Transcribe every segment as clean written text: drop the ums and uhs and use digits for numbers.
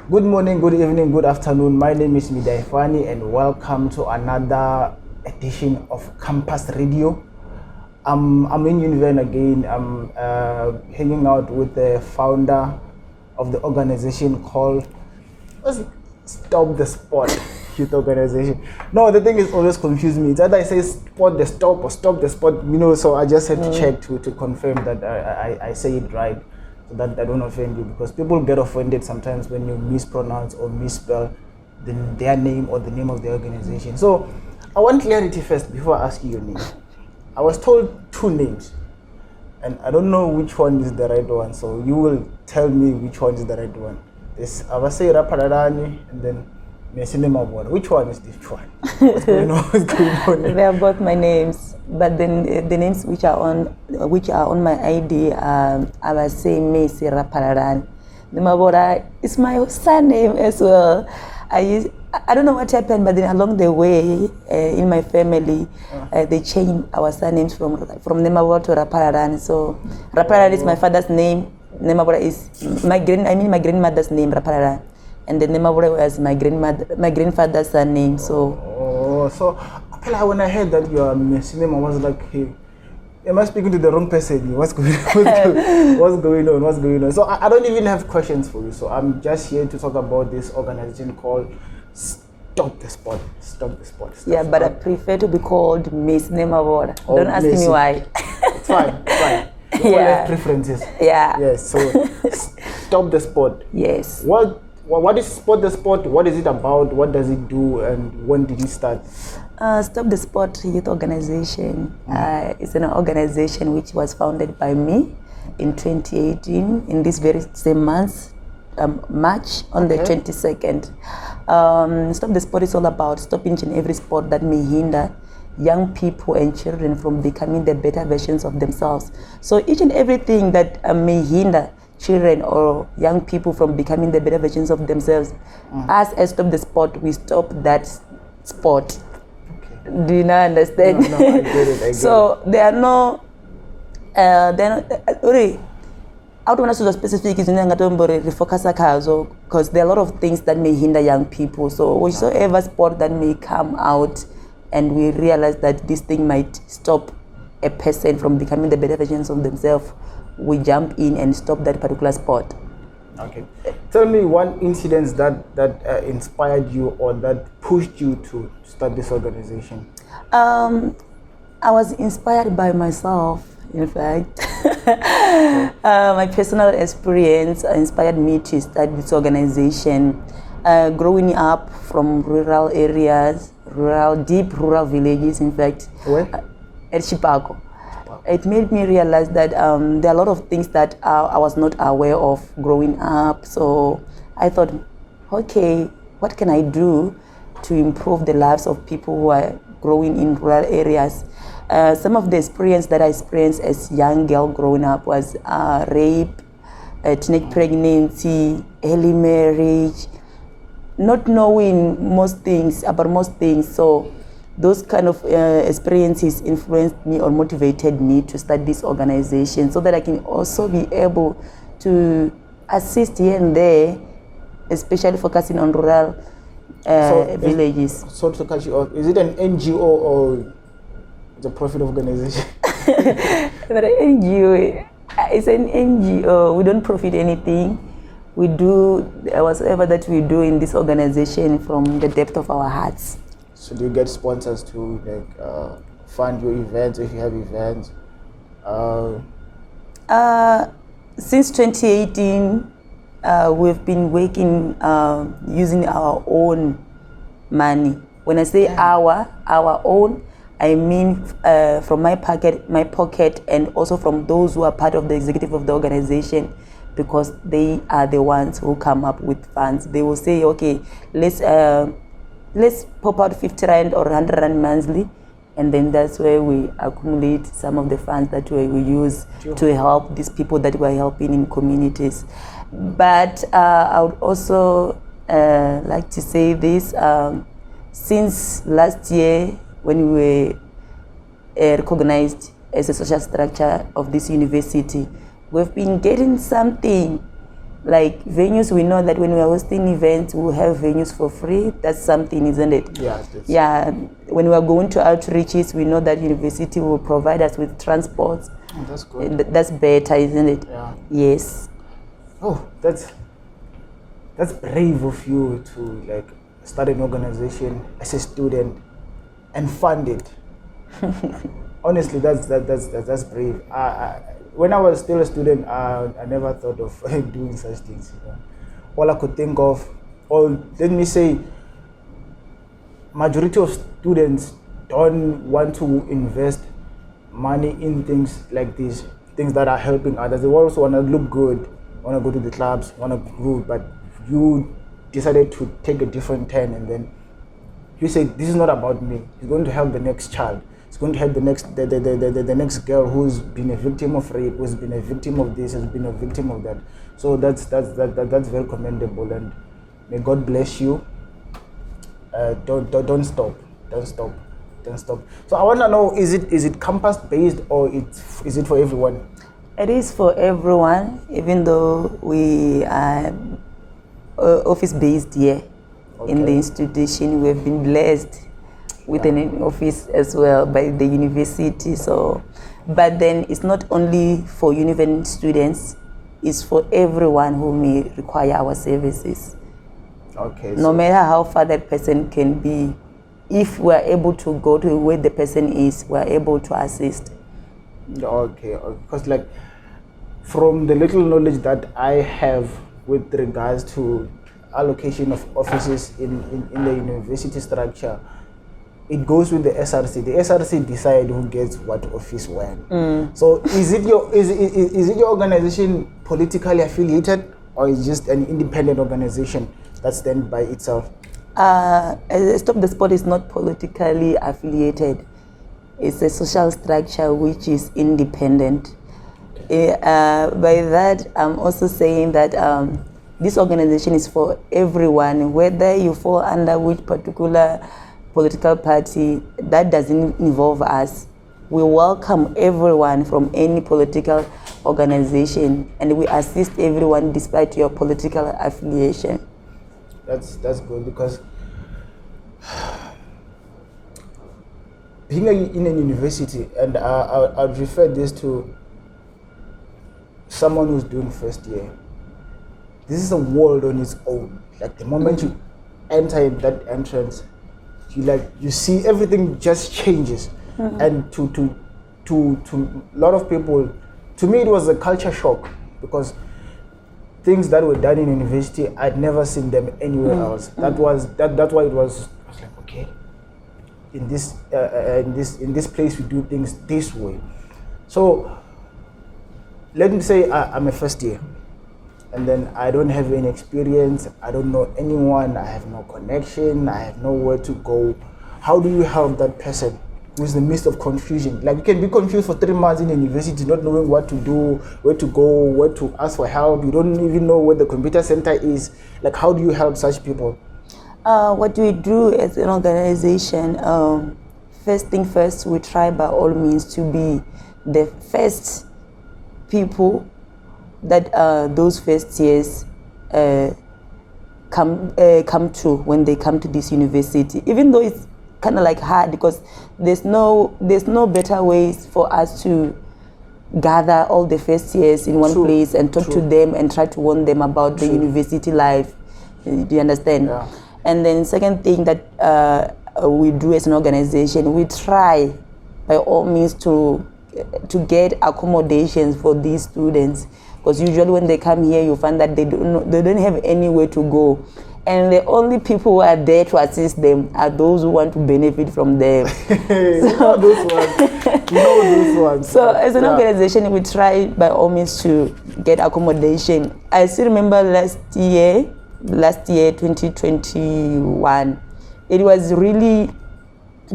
Good morning, good evening, good afternoon. My name is Midaifani and welcome to another edition of Campus Radio. I'm in Univen again. I'm hanging out with the founder of the organization called Stop the Sport Youth Organization. No, the thing is always confused me. It's either I say Sport the Stop or Stop the Sport, so I just had to check to confirm that I say it right, so that I don't offend you, because people get offended sometimes when you mispronounce or misspell their name or the name of the organization. So I want clarity first before I ask you your name. I was told two names, and I don't know which one is the right one, so you will tell me which one is the right one. There's Avasai Rapararani and then Mesinema Ward. Which one is this one? What's going on? They are both my names, but then the names which are on my ID are Avasai Mesi Rapararani. Nemabora is my surname as well. I don't know what happened, but then along the way in my family, they changed our surnames from Nemabora to Rapararani. So Rapararani is my father's name. Nemabora is my grandmother's name, Rapararani, and then Nemabora was my grandfather's surname. So when I heard that your name, I was like, hey, am I speaking to the wrong person? What's going on? So I don't even have questions for you. So I'm just here to talk about this organization called Stop the Sport. But I prefer to be called Miss Nemabora. Don't ask me why. It's fine. We all have preferences. Yeah. Yes. So Stop the Sport. Yes. What is Stop the Sport? What is it about? What does it do? And when did it start? Stop the Sport Youth Organization is an organization which was founded by me in 2018 in this very same month, March on the 22nd. Stop the Sport is all about stopping each and every sport that may hinder young people and children from becoming the better versions of themselves. So each and everything that may hinder children or young people from becoming the better versions of themselves, us as Stop the Sport, we stop that sport. Okay. Do you not understand? No, I get it. So there are no, I don't want to be specific, because there are a lot of things that may hinder young people. So whichever sport that may come out and we realize that this thing might stop a person from becoming the better versions of themselves, we jump in and stop that particular sport. Okay. Tell me one incident that inspired you or that pushed you to start this organization. I was inspired by myself, in fact. My personal experience inspired me to start this organization. Growing up from rural areas, deep rural villages, in fact. Where? At Chipago. It made me realize that there are a lot of things that I was not aware of growing up. So I thought, okay, what can I do to improve the lives of people who are growing in rural areas? Some of the experience that I experienced as a young girl growing up was rape, teenage pregnancy, early marriage, not knowing about most things. So those kind of experiences influenced me or motivated me to start this organization, so that I can also be able to assist here and there, especially focusing on rural villages. So to catch you off, is it an NGO or the profit organization? But NGO, it's an NGO. We don't profit anything. We do whatever that we do in this organization from the depth of our hearts. So do you get sponsors to fund your events if you have events? Since 2018, we've been working using our own money. When I say our own, I mean from my pocket, and also from those who are part of the executive of the organization, because they are the ones who come up with funds. They will say, okay, let's pop out 50 Rand or 100 Rand monthly, and then that's where we accumulate some of the funds that we use to help these people that we're helping in communities. But I would also like to say this, since last year when we were recognized as a social structure of this university, we've been getting something Like venues, we know that when we are hosting events, we'll have venues for free. That's something, isn't it? Yeah. Yeah. When we are going to outreaches, we know that university will provide us with transports. Oh, that's good. That's better, isn't it? Yeah. Yes. Oh, that's brave of you to like start an organization as a student and fund it. Honestly, that's brave. When I was still a student, I never thought of doing such things. You know? All I could think of, or let me say, majority of students don't want to invest money in things like these, things that are helping others. They also want to look good, want to go to the clubs, want to grow, but you decided to take a different turn, and then you say, this is not about me. It's going to help the next child. It's going to help the next girl who's been a victim of rape, who's been a victim of this, has been a victim of that. So that's very commendable, and may God bless you. Don't stop. So I want to know, is it campus based or is it for everyone? It is for everyone, even though we are office based here. Okay. In the institution. We have been blessed with an office as well by the university. So, but then it's not only for Univen students, it's for everyone who may require our services. Okay. No matter how far that person can be, if we're able to go to where the person is, we're able to assist. Okay. Because like from the little knowledge that I have with regards to allocation of offices in the university structure, it goes with the SRC. The SRC decide who gets what office when. So is it your organization politically affiliated, or is it just an independent organization that stands by itself? Stop the Sport is not politically affiliated. It's a social structure which is independent. By that, I'm also saying that this organization is for everyone, whether you fall under which particular political party. That doesn't involve us. We welcome everyone from any political organization, and we assist everyone despite your political affiliation. That's good, because being in a university, and I'll refer this to someone who's doing first year. This is a world on its own. Like the moment you enter in that entrance, you see everything just changes. And to a lot of people, to me it was a culture shock, because things that were done in university, I'd never seen them anywhere else. That's why I was like, okay, in this place we do things this way. So let me say I'm a first year, and then I don't have any experience, I don't know anyone, I have no connection, I have nowhere to go. How do you help that person who's in the midst of confusion? Like, you can be confused for 3 months in university, not knowing what to do, where to go, where to ask for help. You don't even know where the computer center is. Like, how do you help such people? What we do as an organization, first thing first, we try by all means to be the first people that those first years come to when they come to this university. Even though it's kind of like hard, because there's no better ways for us to gather all the first years in one place and talk to them and try to warn them about the university life. Do you understand? Yeah. And then second thing that we do as an organization, we try by all means to get accommodations for these students, because usually when they come here, you find that they don't have anywhere to go, and the only people who are there to assist them are those who want to benefit from them. You know those ones. So as an organization, we try by all means to get accommodation. I still remember last year 2021, it was really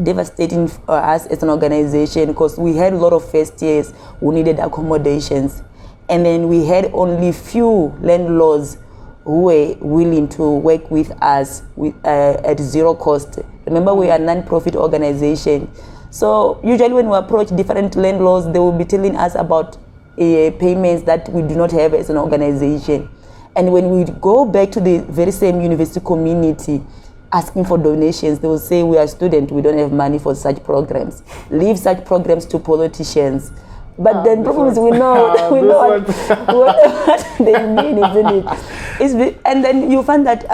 devastating for us as an organization, because we had a lot of first years who needed accommodations, and then we had only few landlords who were willing to work with us at zero cost. Remember, we are a non-profit organization, so usually when we approach different landlords, they will be telling us about payments that we do not have as an organization. And when we go back to the very same university community asking for donations, they will say, we are students, we don't have money for such programs. Leave such programs to politicians. But then problem is we know what they mean, isn't it? And then you find that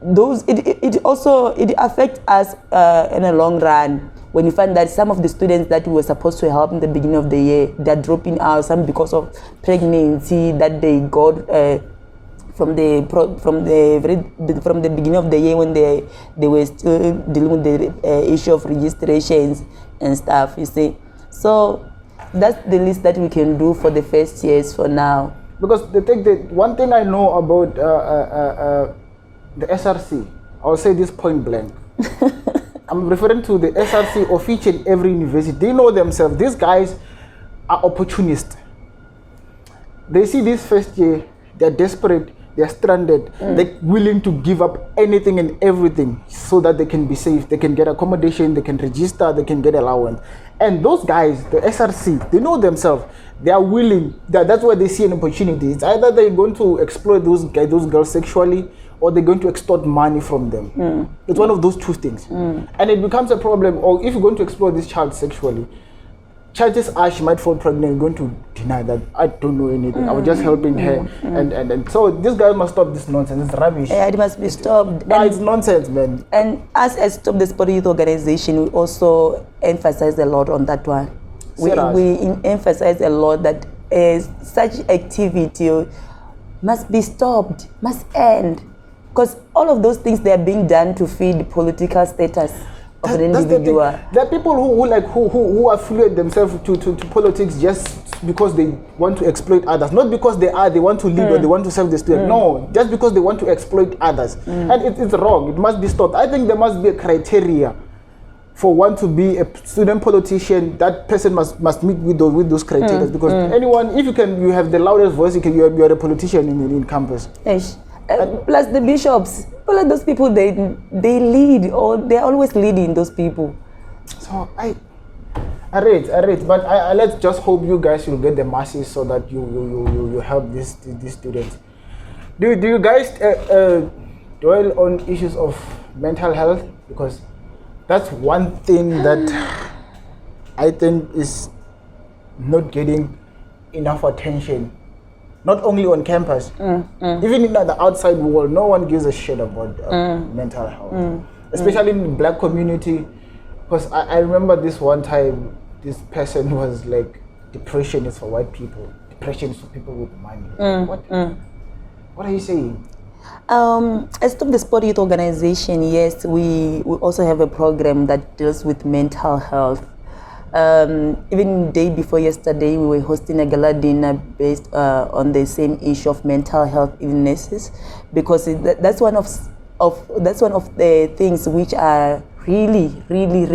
it affects us in the long run. When you find that some of the students that we were supposed to help in the beginning of the year, they're dropping out, some because of pregnancy that they got from the beginning of the year when they were still dealing with the issue of registrations and stuff. You see, so that's the least that we can do for the first years for now. Because one thing I know about the SRC, I'll say this point blank. I'm referring to the SRC of each and every university. They know themselves. These guys are opportunists. They see this first year, they're desperate, they're stranded, they're willing to give up anything and everything so that they can be safe, they can get accommodation, they can register, they can get allowance. And those guys, the SRC, they know themselves. They are willing. That's why they see an opportunity. It's either they're going to exploit those girls sexually, or they're going to extort money from them. It's one of those two things. And it becomes a problem, or if you're going to exploit this child sexually, chances are she might fall pregnant and going to deny that I don't know anything. I was just helping her. And so this guy must stop this nonsense. It's rubbish. Yeah, it must be stopped. It's nonsense, man. And us as Stop the Sport Youth Organization, we also emphasize a lot on that one. We emphasize a lot that such activity must be stopped, must end. Because all of those things, they are being done to feed political status of an individual. There are people who affiliate themselves to politics just because they want to exploit others. Not because they want to lead or they want to serve the student. No, just because they want to exploit others. And it's wrong. It must be stopped. I think there must be a criteria for one to be a student politician. That person must meet with those criteria. Because anyone, if you have the loudest voice, you're a politician in campus. Yes. Plus the bishops, all of those people, they lead, or they're always leading those people. So I rate, but let's just hope you guys will get the masses so that you help these students. Do you guys dwell on issues of mental health? Because that's one thing that I think is not getting enough attention. Not only on campus, even in the outside world, no one gives a shit about mental health, especially in the black community. Because I remember this one time, this person was like, depression is for white people, depression is for people with money. What are you saying? As Stop the Sport Youth Organization, yes, we also have a program that deals with mental health. Even the day before yesterday, we were hosting a gala dinner based on the same issue of mental health illnesses, because that's one of the things which are really getting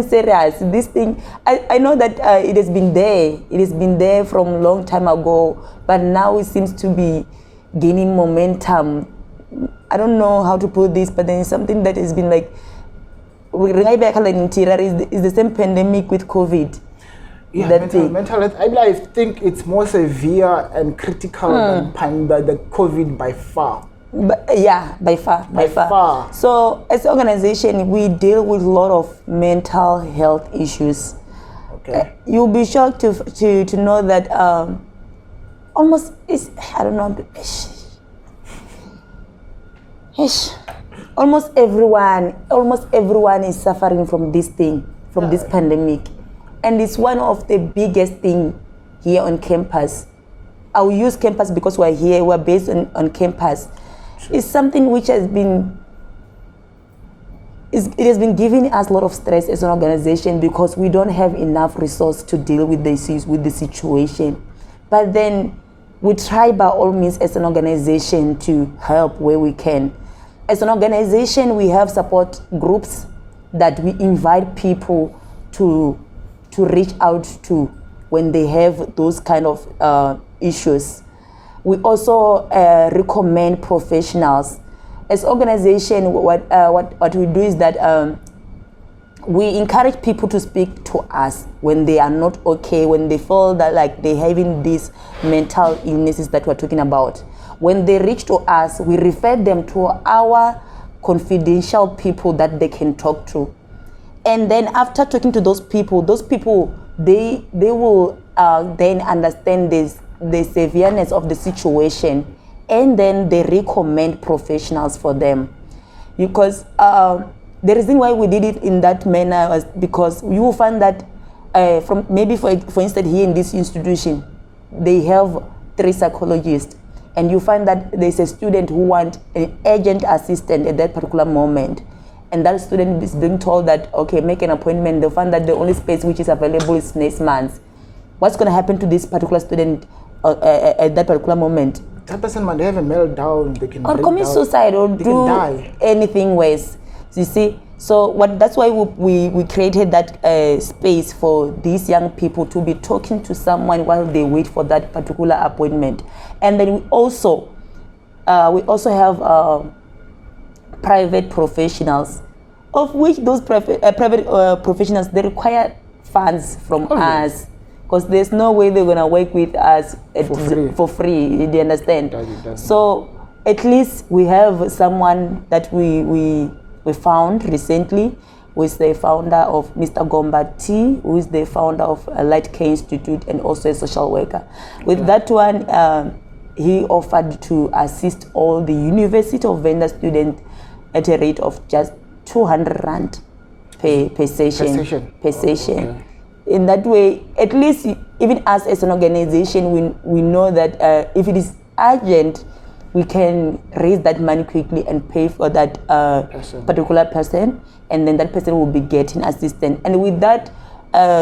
serious. This thing, I know that it has been there from a long time ago, but now it seems to be gaining momentum. I don't know how to put this, but then it's something that has been like, is the same pandemic with COVID. Yeah, mental health. I think it's more severe and critical than the COVID by far. By far. So as an organization, we deal with a lot of mental health issues. Okay. You'll be shocked to know that almost almost everyone is suffering from this thing, from this pandemic. And it's one of the biggest thing here on campus. I'll use campus because we're here, we're based on campus. Sure. It's something which has been giving us a lot of stress as an organization, because we don't have enough resource to deal with the situation. But then we try by all means as an organization to help where we can. As an organization, we have support groups that we invite people to reach out to when they have those kind of issues. We also recommend professionals. As an organization, what we do is that we encourage people to speak to us when they are not okay, when they feel that like they're having these mental illnesses that we're talking about. When they reach to us, we refer them to our confidential people that they can talk to. And then after talking to those people, they will then understand the severeness of the situation, and then they recommend professionals for them. Because the reason why we did it in that manner was because you will find that from maybe for instance here in this institution, they have 3 psychologists, and you find that there's a student who wants an urgent assistant at that particular moment, and that student is being told that, okay, make an appointment. They'll find that the only space which is available is next month. What's going to happen to this particular student at that particular moment? That person might have a meltdown. They can commit suicide or do anything worse. You see, so that's why we created that space for these young people to be talking to someone while they wait for that particular appointment. And then we also have private professionals, of which those private professionals, they require funds from us, because there's no way they're gonna work with us for free. You understand? So at least we have someone that we found recently, who is the founder of Mr. Gomba T, who is the founder of Light Care Institute and also a social worker. With that one, he offered to assist all the University of Venda students at a rate of just 200 rand per session. Okay. In that way, at least even us as an organization, we know that if it is urgent, we can raise that money quickly and pay for that particular person, and then that person will be getting assistance. And with that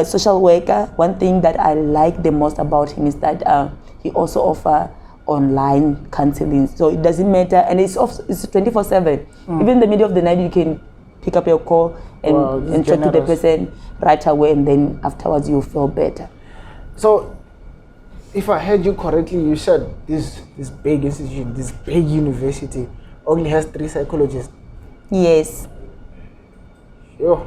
social worker, one thing that I like the most about him is that he also offers online counseling. So it doesn't matter, and it's 24/7. Even in the middle of the night, you can pick up your call and talk to the person right away, and then afterwards you feel better. So, if I heard you correctly, you said this big institution, this big university only has 3 psychologists. Yes. Yo.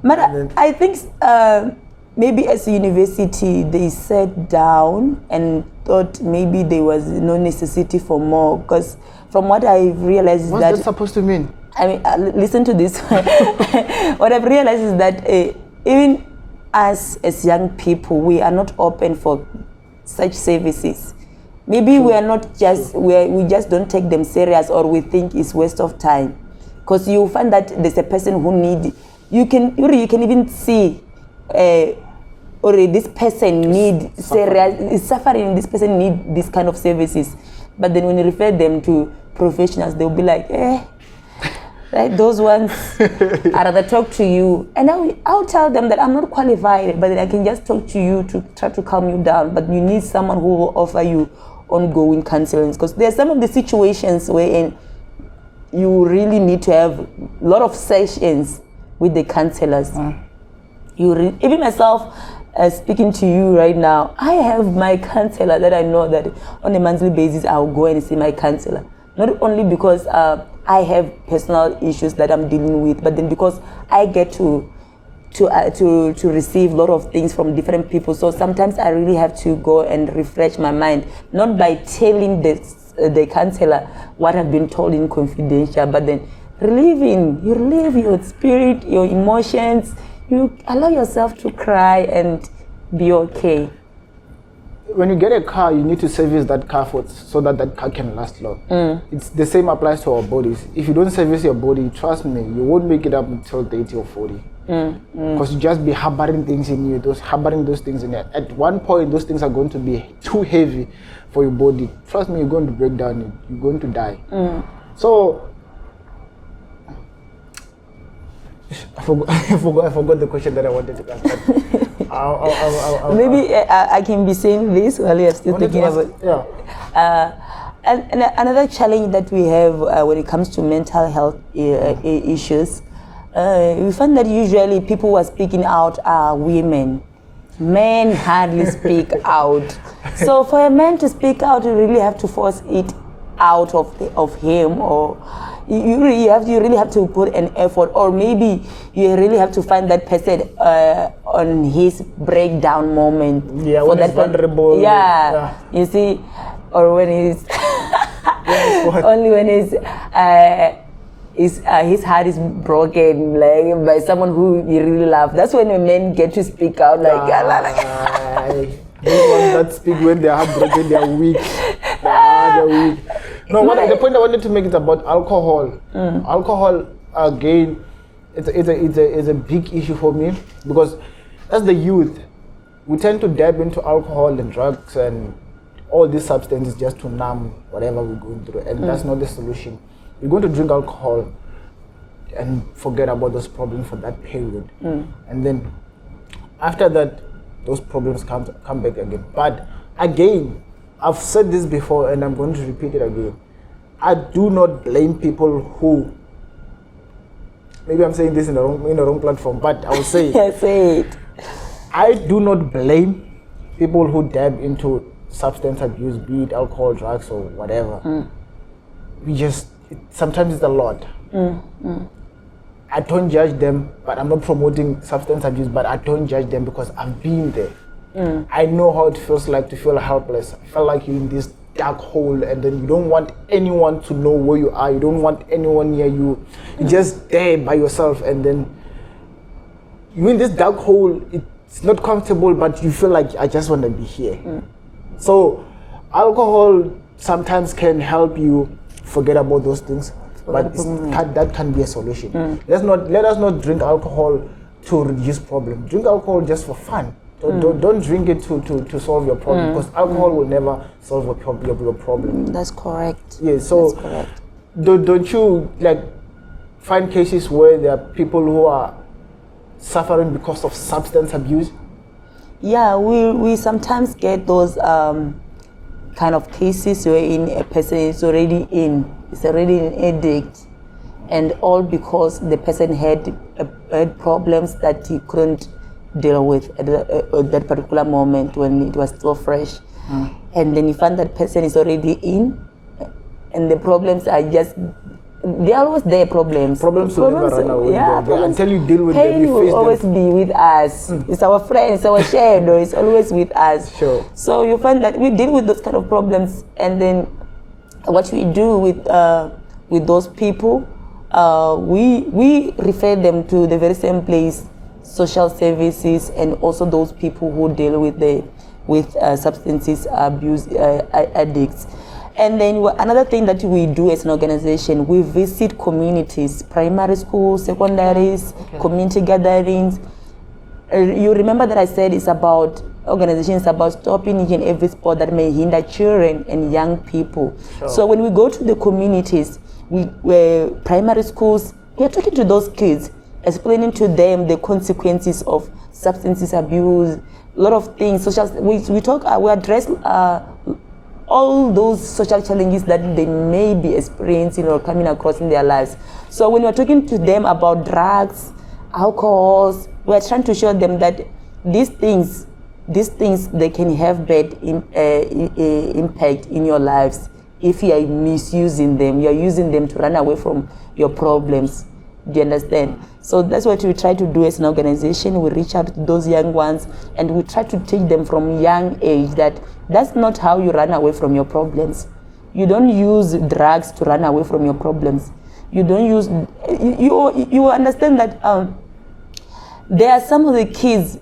But I think maybe as a university, they sat down and thought maybe there was no necessity for more. Because from what I've realized is what's that supposed to mean? I mean, listen to this. What I've realized is that even us as young people, we are not open for such services. Maybe we are not just, we just don't take them serious, or we think it's waste of time. Because you find that there's a person who need, you can even see, or this person need serious, is suffering, this person need this kind of services. But then when you refer them to professionals, they'll be like, right, those ones, I'd rather talk to you. And I'll tell them that I'm not qualified, but then I can just talk to you to try to calm you down. But you need someone who will offer you ongoing counseling. Because there are some of the situations wherein you really need to have a lot of sessions with the counselors. Even myself, speaking to you right now, I have my counselor that I know that on a monthly basis I'll go and see my counselor. Not only because I have personal issues that I'm dealing with, but then because I get to receive a lot of things from different people. So sometimes I really have to go and refresh my mind, not by telling the counselor what I've been told in confidential, but then you relieve your spirit, your emotions. You allow yourself to cry and be okay. When you get a car, you need to service that car so that car can last long. It's the same applies to our bodies. If you don't service your body, trust me, you won't make it up until 30 or 40. Because you just be harboring things in you, harboring those things in there. At one point, those things are going to be too heavy for your body. Trust me, you're going to break down. You're going to die. So, I forgot the question that I wanted to ask. Maybe I can be saying this while you're still thinking about. And another challenge that we have when it comes to mental health issues, we find that usually people who are speaking out are women. Men hardly speak out. So for a man to speak out, you really have to force it out of him, or you really have to put an effort, or maybe you really have to find that person on his breakdown moment. Yeah, when he's vulnerable. Yeah, you see, or when he's only when his heart is broken, like by someone who you really love. That's when a man get to speak out, like. Those ones that speak when they're heartbroken, they're weak. They're weak. No, the point I wanted to make is about alcohol. Alcohol, again, it's a big issue for me, because as the youth, we tend to dab into alcohol and drugs and all these substances just to numb whatever we're going through, and that's not the solution. We're going to drink alcohol and forget about those problems for that period, and then after that, those problems come back again. But again, I've said this before and I'm going to repeat it again. I do not blame people who, maybe I'm saying this in the wrong platform, but I will say it. Say it. I do not blame people who dab into substance abuse, be it alcohol, drugs, or whatever. Sometimes it's a lot. I don't judge them, but I'm not promoting substance abuse, but I don't judge them because I've been there. I know how it feels like to feel helpless. I feel like you're in this dark hole, and then you don't want anyone to know where you are. You don't want anyone near you. You're just there by yourself, and then you're in this dark hole. It's not comfortable, but you feel like, I just want to be here. So alcohol sometimes can help you forget about those things, but that can be a solution. Let us not drink alcohol to reduce problems. Drink alcohol just for fun. Don't drink it to solve your problem, because alcohol will never solve your problem. That's correct. Yeah. So that's correct. Don't you find cases where there are people who are suffering because of substance abuse? Yeah, we sometimes get those kind of cases wherein a person is already an addict, and all because the person had problems that he couldn't deal with at that particular moment when it was still fresh. And then you find that person is already in, and the problems are just, they're always there. Problems will never run away. Yeah, until you deal with them, pain you face will always be with us. It's our friend, it's our shadow, it's always with us. Sure. So you find that we deal with those kind of problems, and then what we do with those people, we refer them to the very same place, social services, and also those people who deal with substances abuse addicts. And then another thing that we do as an organization, we visit communities, primary schools, secondaries, community gatherings. You remember that I said it's about organizations about stopping each and every sport that may hinder children and young people. Sure. So when we go to the communities, primary schools, we are talking to those kids, explaining to them the consequences of substances abuse, a lot of things. We address all those social challenges that they may be experiencing or coming across in their lives. So when we're talking to them about drugs, alcohols, we're trying to show them that these things they can have bad impact in your lives if you are misusing them. You are using them to run away from your problems. Do you understand? So that's what we try to do as an organization. We reach out to those young ones, and we try to teach them from young age that that's not how you run away from your problems. You don't use drugs to run away from your problems. You don't use. You understand that there are some of the kids.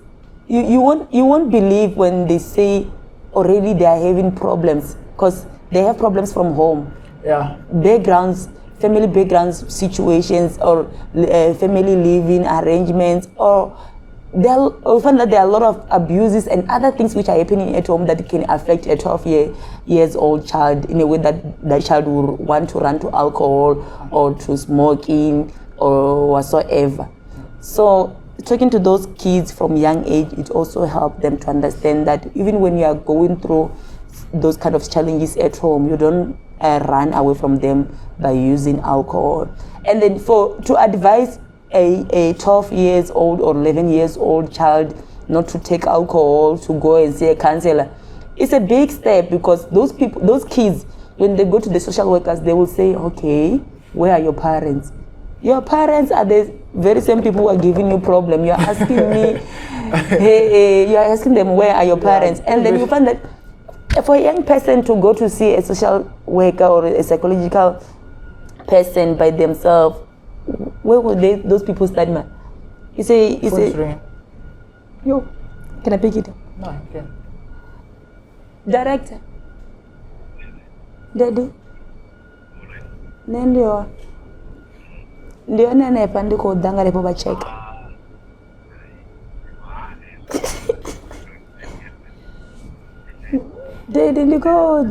You won't believe when they say already they are having problems, because they have problems from home. Yeah. Family backgrounds, situations, or family living arrangements, or we find that there are a lot of abuses and other things which are happening at home that can affect a 12-year-old child in a way that that child will want to run to alcohol or to smoking or whatsoever. So talking to those kids from young age, it also helps them to understand that even when you are going through those kind of challenges at home, you don't run away from them by using alcohol. And then to advise a 12 years old or 11 years old child not to take alcohol, to go and see a counselor, it's a big step, because those kids, when they go to the social workers, they will say, okay, where are your parents? Your parents are the very same people who are giving you problem. You're asking me, hey, you're asking them where are your parents? And then you find that for a young person to go to see a social worker or a psychological person by themselves, where would those people start, man? You say, yo, can I pick it up? No, I can. Director. Daddy. Ndio. Ndio nene pandiko danga lepo bacheka. Daddy ndiko.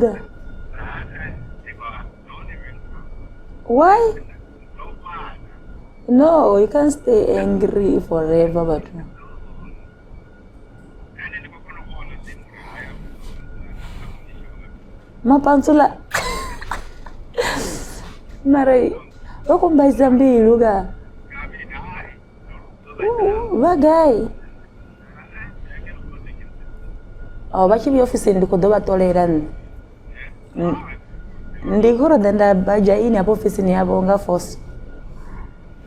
Why? No, you can't stay angry forever, but Mapansula. Marai. Wako mbaiza mbilu ga. Wagai. Oh, bachi bi office ndiko doba tolerant. Ndikura danda baja ini hapo office ni hapo nga force.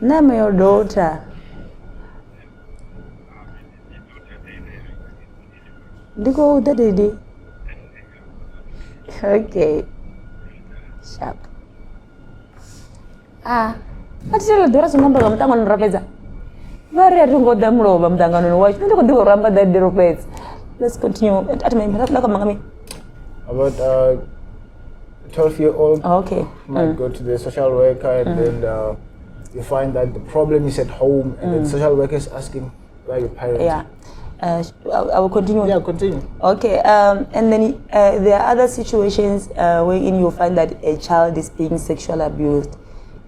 Name your daughter. Ndiko daddy. Okay. Sharp. Atitela dora sungamba ngamtanga nrapeza. Vari atungo damro bamtanga no watch. Ndiko ndiko ramba that deropets. Let's continue. At my mangami. About 12-year-old okay. might go to the social worker and then you find that the problem is at home and then social worker is asking where your parents. Yeah. I will continue. Yeah, continue. Okay, and then there are other situations wherein you find that a child is being sexually abused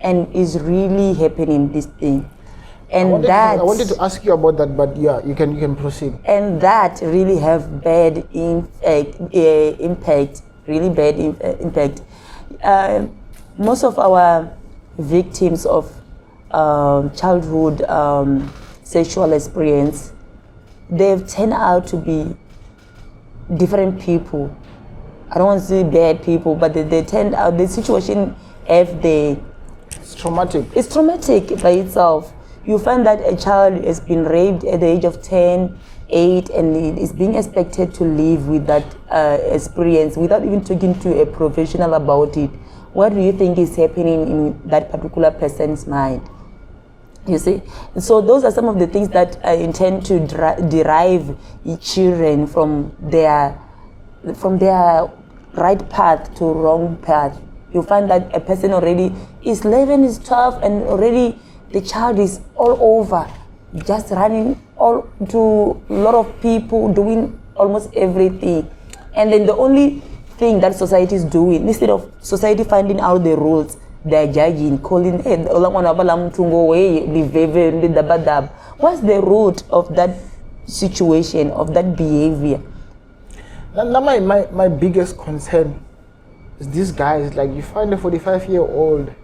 and is really happening this thing. And I wanted to ask you about that, but yeah, you can proceed. And that really have bad impact, really bad impact. Most of our victims of childhood sexual experience, they've turned out to be different people. I don't want to say bad people, but they turned out, the situation, it's traumatic. It's traumatic by itself. You find that a child has been raped at the age of 10, 8, and is being expected to live with that experience without even talking to a professional about it. What do you think is happening in that particular person's mind? You see, so those are some of the things that I intend to derive children from their right path to wrong path. You find that a person already is 11, is 12, and already the child is all over, just running all to a lot of people, doing almost everything, and then the only thing that society is doing, instead of society finding out the rules, they're judging, calling, hey, what's the root of that situation, of that behavior? Now my biggest concern is these guys, like you find a 45-year-old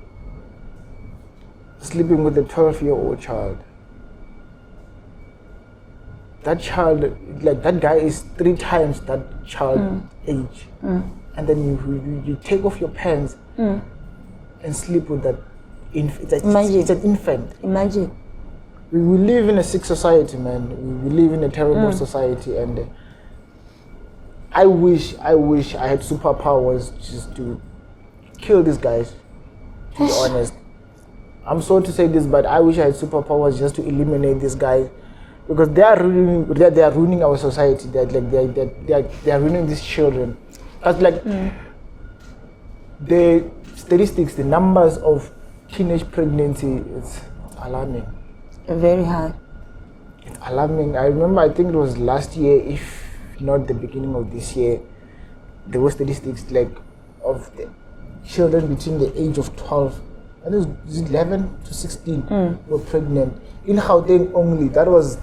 sleeping with a 12-year-old child. That child, like that guy is 3 times that child age. And then you take off your pants and sleep with that it's an infant. Imagine. We live in a sick society, man. We live in a terrible society, and I wish I had superpowers just to kill these guys, to be honest. I'm sorry to say this, but I wish I had superpowers just to eliminate these guys, because they are ruining our society. They are ruining these children. That's like the statistics, the numbers of teenage pregnancy, it's alarming. Very high. It's alarming. I remember, I think it was last year, if not the beginning of this year, there were statistics like of the children between the age of 12 and it was 11 to 16 were pregnant in Gauteng only. That was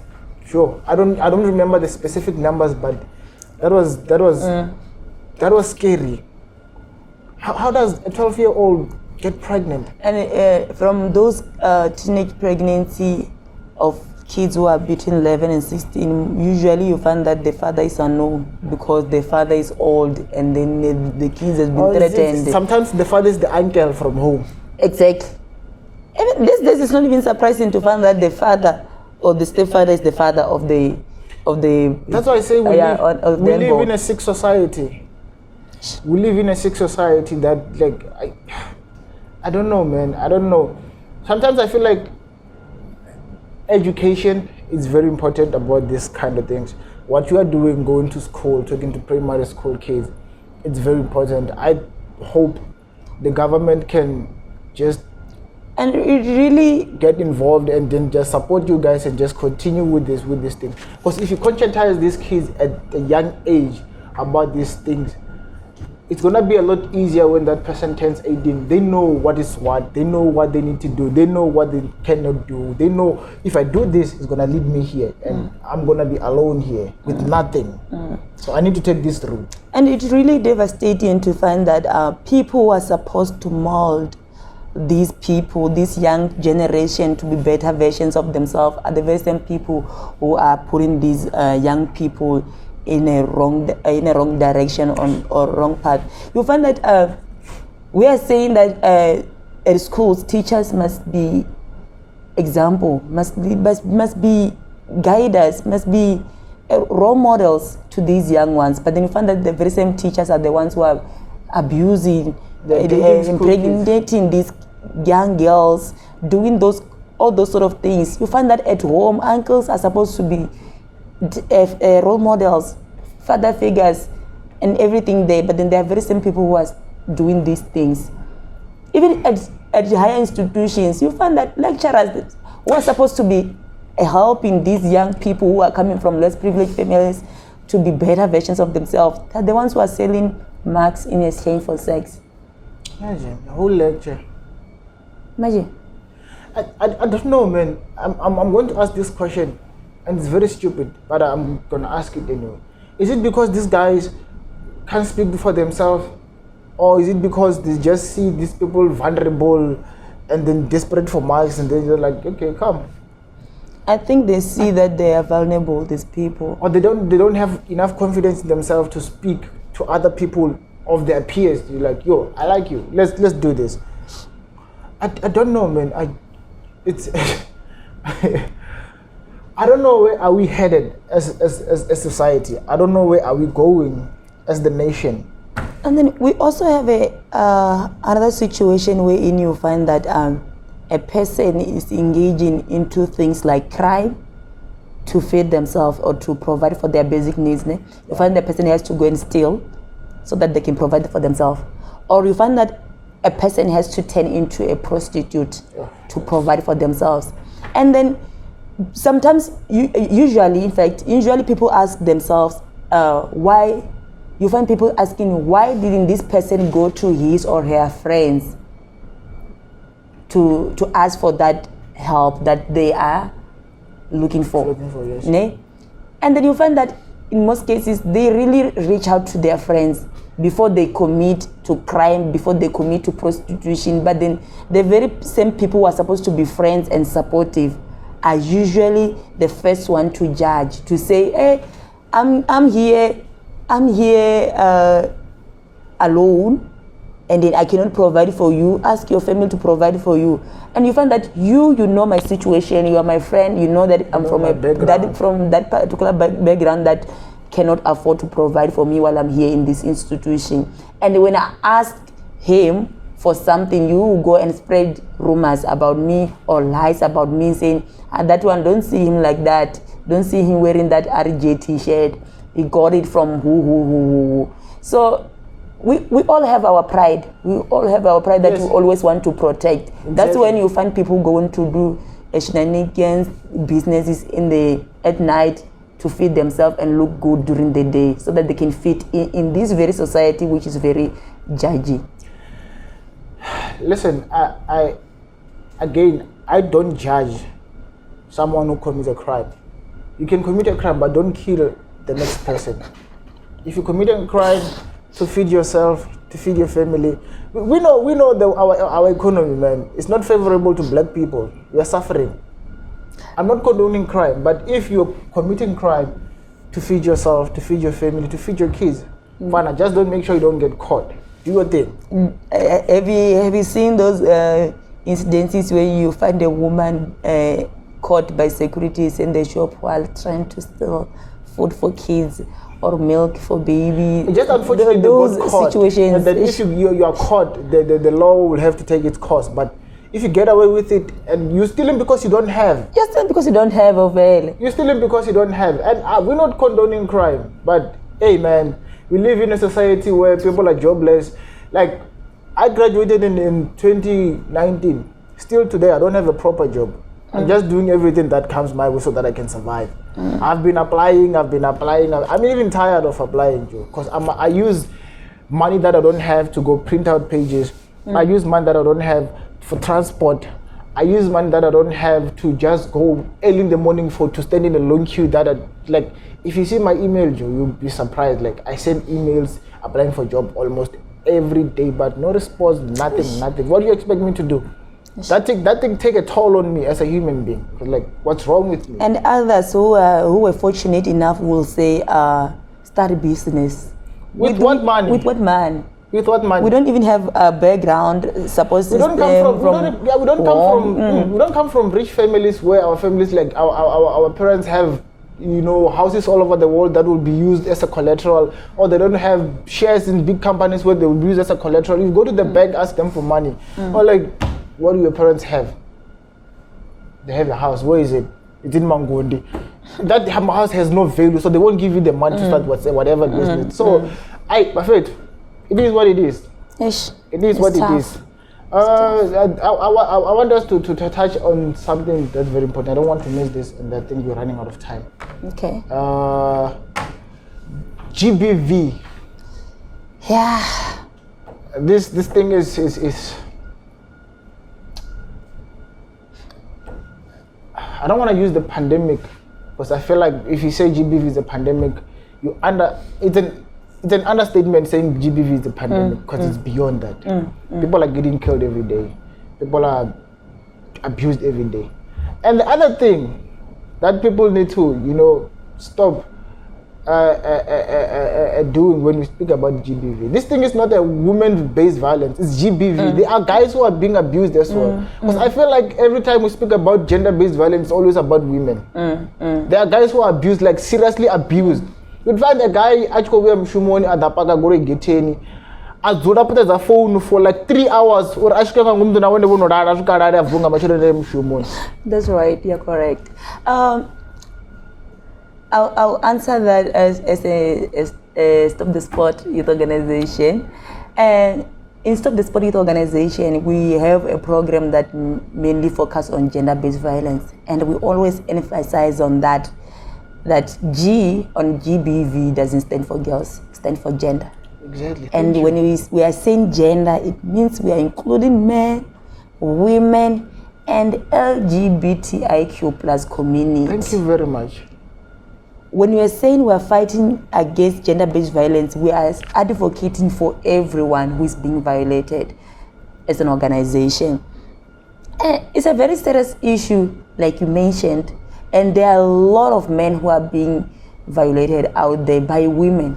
sure. I don't remember the specific numbers, but that was scary. How does a 12-year-old get pregnant? And from those teenage pregnancy of kids who are between 11 and 16, usually you find that the father is unknown because the father is old, and then the kids has been threatened. Sometimes the father is the uncle from home. Exactly. Even this is not even surprising to find that the father or the stepfather is the father of the. That's why I say we live in a sick society. We live in a sick society that, like, I don't know, man. I don't know. Sometimes I feel like education is very important about this kind of things. What you are doing, going to school, talking to primary school kids, it's very important. I hope the government can just and it really get involved and then just support you guys and just continue with this thing. Because if you conscientize these kids at a young age about these things, it's gonna be a lot easier when that person turns 18. They know what is what. They know what they need to do. They know what they cannot do. They know if I do this, it's gonna lead me here, and I'm gonna be alone here with nothing. So I need to take this route. And it's really devastating to find that people who are supposed to mold these people, this young generation, to be better versions of themselves, are the very same people who are putting these young people in a wrong direction or wrong path. You find that we are saying that at schools, teachers must be example, must be guiders, must be role models to these young ones. But then you find that the very same teachers are the ones who are abusing, impregnating these young girls, doing all those sort of things. You find that at home, uncles are supposed to be role models, father figures, and everything there. But then there are very same people who are doing these things. Even at higher institutions, you find that lecturers who are supposed to be helping these young people who are coming from less privileged families to be better versions of themselves, they're the ones who are selling marks in exchange for sex. Imagine the whole lecture. Imagine. I don't know, man. I'm going to ask this question, and it's very stupid, but I'm gonna ask it anyway. Is it because these guys can't speak for themselves, or is it because they just see these people vulnerable and then desperate for marks, and then they're like, okay, come? I think they see that they are vulnerable, these people, or they don't have enough confidence in themselves to speak to other people of their peers. You're like, yo, I like you. Let's do this. I don't know, man. It's I don't know where are we headed as society. I don't know where are we going as the nation. And then we also have another situation wherein you find that a person is engaging into things like crime to feed themselves or to provide for their basic needs. You find the person has to go and steal so that they can provide for themselves. Or you find that a person has to turn into a prostitute to provide for themselves. And then sometimes, usually people ask themselves why. You find people asking, why didn't this person go to his or her friends to ask for that help that they are looking for? Yes. And then you find that in most cases, they really reach out to their friends before they commit to crime, before they commit to prostitution. But then the very same people who are supposed to be friends and supportive are usually the first one to judge, to say, hey, I'm here alone, and then I cannot provide for you. Ask your family to provide for you. And you find that you know my situation, you are my friend, you know that I'm from that particular background that cannot afford to provide for me while I'm here in this institution. And when I ask him for something, you go and spread rumors about me or lies about me, saying, that one, don't see him like that. Don't see him wearing that RJ t-shirt. He got it from who. So we all have our pride. We all have our pride that we always want to protect. Exactly. That's when you find people going to do shenanigans, businesses at night to feed themselves and look good during the day, so that they can fit in this very society which is very judgy. Listen, I don't judge someone who commits a crime. You can commit a crime, but don't kill the next person. If you commit a crime to feed yourself, to feed your family, we know our economy, man, it's not favorable to black people. We are suffering. I'm not condoning crime, but if you're committing crime to feed yourself, to feed your family, to feed your kids, fine, just don't make sure you don't get caught. Do your thing. Have you seen those incidences where you find a woman caught by securities in the shop while trying to steal food for kids or milk for baby? Just unfortunately, those they got caught. situations. And then if you are caught, the law will have to take its course. But if you get away with it and you're stealing because you don't have. You're stealing because you don't have a veil. You're stealing because you don't have. And we're not condoning crime. But hey man, we live in a society where people are jobless. Like, I graduated in 2019. Still today, I don't have a proper job. I'm just doing everything that comes my way so that I can survive. I've been applying. I'm even tired of applying, Joe, because I use money that I don't have to go print out pages. I use money that I don't have for transport. I use money that I don't have to just go early in the morning to stand in a long queue like, if you see my email, Joe, you'll be surprised. Like, I send emails applying for job almost every day, but no response, nothing. What do you expect me to do? That thing take a toll on me as a human being. Like, what's wrong with me? And others who were fortunate enough will say, start a business. With what money? With what money? With what money? We don't even have a background supposed to we don't come from rich families where our families, like our parents have, houses all over the world that will be used as a collateral, or they don't have shares in big companies where they will be used as a collateral. You go to the bank, ask them for money. Or like, what do your parents have? They have a house. Where is it? It's in Mangondi. That house has no value, so they won't give you the money to start whatever business. So, my friend, it is what it is. Ish. It is what it is. I want us to touch on something that's very important. I don't want to miss this, and I think we're running out of time. Okay. GBV. Yeah. This thing is I don't want to use the pandemic, because I feel like if you say GBV is a pandemic, it's an understatement saying GBV is a pandemic, because it's beyond that. People are getting killed every day. People are abused every day. And the other thing that people need to, stop doing when we speak about GBV. This thing is not a women-based violence, it's GBV. There are guys who are being abused as well. Because I feel like every time we speak about gender-based violence, it's always about women. There are guys who are abused, like seriously abused. You'd find a guy, Azura put a phone for like 3 hours, or that's right, you're correct. I'll answer that as a Stop the Sport Youth Organization. And in Stop the Sport Youth Organization, we have a program that mainly focuses on gender-based violence. And we always emphasize on that G on GBV doesn't stand for girls, stand for gender. Exactly. And when we are saying gender, it means we are including men, women, and LGBTIQ plus community. Thank you very much. When we are saying we are fighting against gender-based violence, we are advocating for everyone who is being violated as an organization. It's a very serious issue, like you mentioned, and there are a lot of men who are being violated out there by women.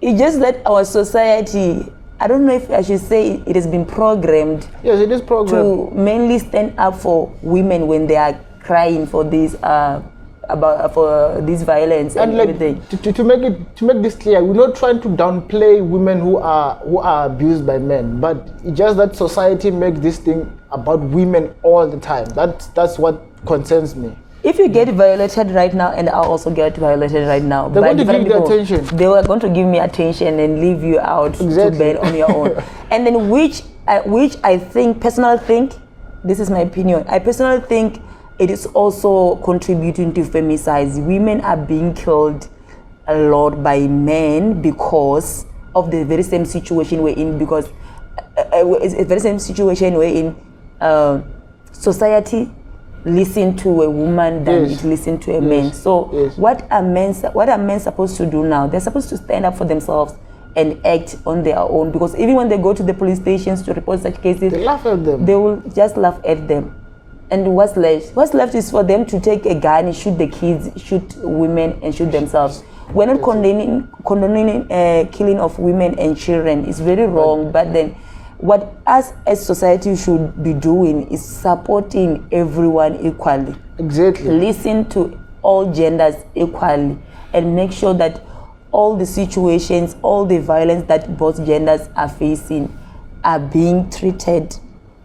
It's just that our society, I don't know if I should say it has been programmed. Yes, it is programmed to mainly stand up for women when they are crying for this for this violence and like, everything. To make this clear, we're not trying to downplay women who are abused by men, but it's just that society makes this thing about women all the time. That's what concerns me. If you get violated right now, and I also get violated right now, they're going to give you attention. They were going to give me attention and leave you out to bed on your own. And then which I think, personally think, this is my opinion, I personally think it is also contributing to femicide. Women are being killed a lot by men because of the very same situation we're in, because it's the very same situation we're in. Society listen to a woman than it listen to a man. So what are men supposed to do now? They're supposed to stand up for themselves and act on their own, because even when they go to the police stations to report such cases, they laugh at them. They will just laugh at them. And what's left? What's left is for them to take a gun and shoot the kids, shoot women, and shoot themselves. we're not condoning killing of women and children. It's very wrong. But then, what us as society should be doing is supporting everyone equally. Exactly. Listen to all genders equally and make sure that all the situations, all the violence that both genders are facing are being treated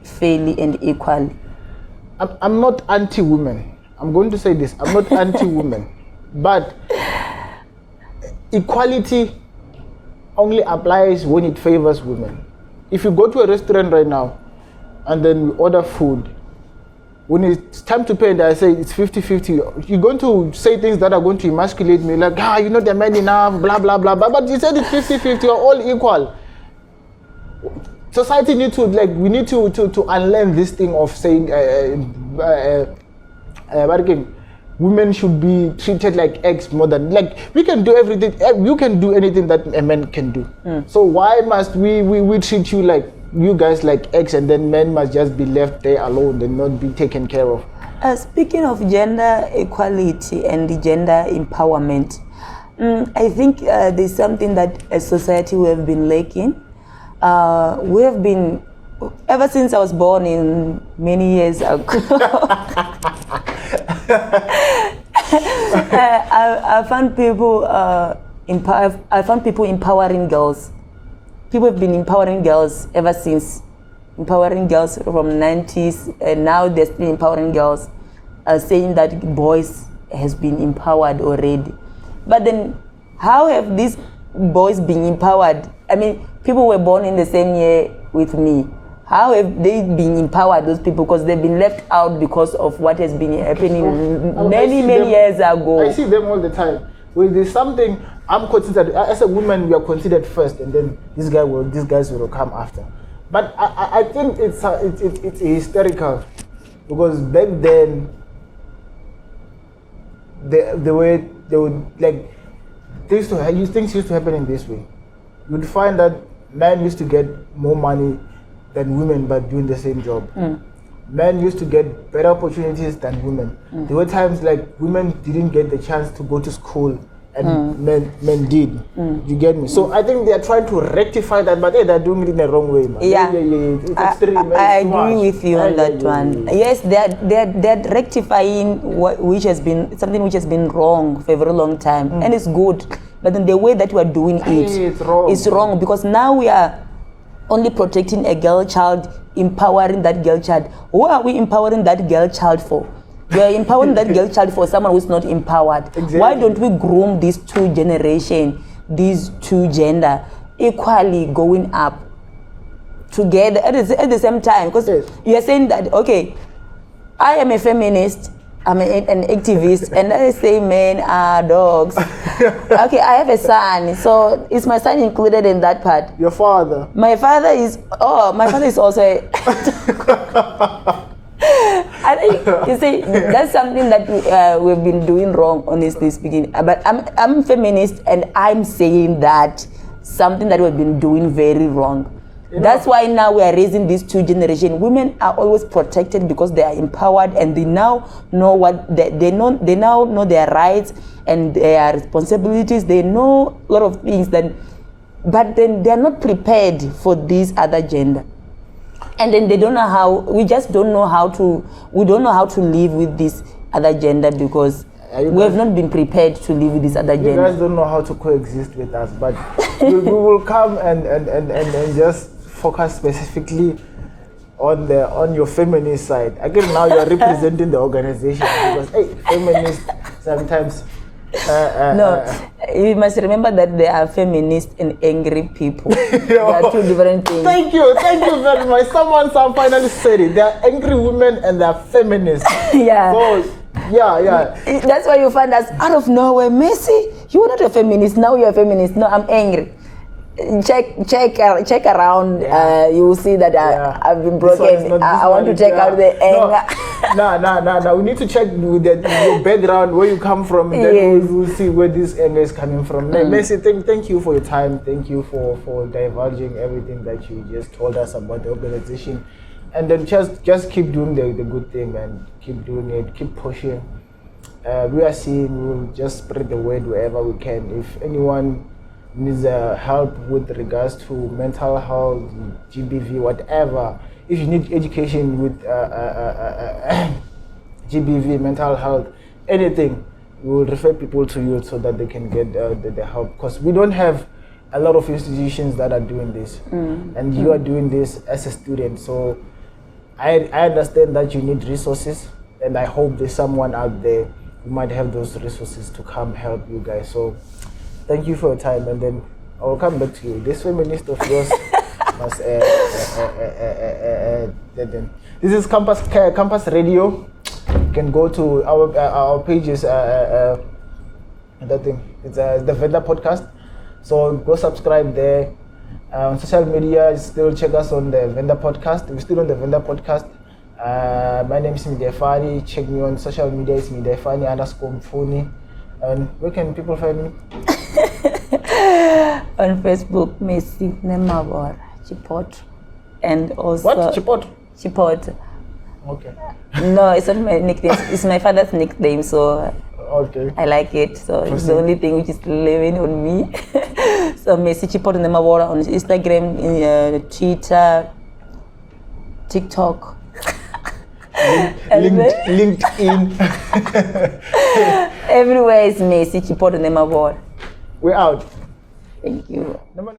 fairly and equally. I'm not anti-women. I'm going to say this. I'm not anti-women. But equality only applies when it favors women. If you go to a restaurant right now and then we order food, when it's time to pay and I say it's 50-50, you're going to say things that are going to emasculate me, like, you're not a man enough, blah, blah, blah, blah. But you said it's 50-50, you're all equal. Society needs to, we need to unlearn this thing of saying, women should be treated like X more than, we can do everything, you can do anything that a man can do. So why must we treat you like, you guys like X, and then men must just be left there alone and not be taken care of? Speaking of gender equality and the gender empowerment, I think there's something that as society we have been lacking. We have been, ever since I was born in many years ago, I found people empowering girls. People have been empowering girls ever since, empowering girls from 90s, and now they're still empowering girls, saying that boys has been empowered already. But then, how have these boys been empowered? I mean, people were born in the same year with me. How have they been empowered, those people? Because they've been left out because of what has been happening many years ago. I see them all the time. When there's something, I'm considered, as a woman, we are considered first, and then these guys will come after. But I think it's hysterical, because back then, things used to happen in this way. You'd find that men used to get more money than women by doing the same job. Men used to get better opportunities than women. There were times women didn't get the chance to go to school, and men did. You get me? So I think they are trying to rectify that, but they're doing it in the wrong way, man. Yeah, it's extreme. I agree with you on that one. Yes, they're rectifying which has been something which has been wrong for a very long time, and it's good. But then the way that we are doing it is wrong, because now we are only protecting a girl child, empowering that girl child. Who are we empowering that girl child for? We are empowering that girl child for someone who's not empowered. Exactly. Why don't we groom these two generations, these two gender, equally going up together at the same time? Because you are saying that, okay, I am a feminist, I'm an activist, and I say men are dogs. Okay, I have a son, so is my son included in that part? Your father? My father is also a I think, you see, that's something that we've been doing wrong, honestly speaking. But I'm feminist, and I'm saying that something that we've been doing very wrong. That's why now we are raising these two generations. Women are always protected because they are empowered, and they now know what they now know their rights and their responsibilities. They know a lot of things but then they are not prepared for this other gender. And then they don't know how. We just don't know how to. We don't know how to live with this other gender because we have not been prepared to live with this other gender. You guys don't know how to coexist with us, but we will come and just focus specifically on your feminist side. Again, now you are representing the organization because feminists sometimes. You must remember that there are feminists and angry people. They are two different things. Thank you very much. Someone finally said it. There are angry women and there are feminists. Yeah. So, yeah. That's why you find us out of nowhere. Messi, you were not a feminist. Now you're a feminist. No, I'm angry. Check around. You will see that I've been broken. I want to check out the anger. No. We need to check with your background, where you come from. Yes. Then we'll see where this anger is coming from. Messi, thank you for your time. Thank you for divulging everything that you just told us about the organization. And then just keep doing the good thing, man. Keep doing it. Keep pushing. we are seeing, we will just spread the word wherever we can. If anyone needs help with regards to mental health, GBV, whatever, if you need education with GBV, mental health, anything, we will refer people to you so that they can get the help. Because we don't have a lot of institutions that are doing this, and you are doing this as a student. So I understand that you need resources, and I hope there's someone out there who might have those resources to come help you guys. So thank you for your time, and then I will come back to you. This feminist of yours must. This is Campus Radio. You can go to our pages. That thing. It's the Vendor Podcast. So go subscribe there. On social media, still check us on the Vendor Podcast. We're still on the Vendor Podcast. My name is Midefani. Check me on social media. It's Midefani_Mfuni. And where can people find me? On Facebook, Messi Nemabor Chipot, and also What? Chipot? Chipot. Okay. No, it's not my nickname. It's my father's nickname, so Okay. I like it. So it's the only thing which is living on me. So Messi Chipot Nemabor on Instagram, Twitter, TikTok. LinkedIn. Everywhere is Messi Chipot Nemabor. We're out. Thank you.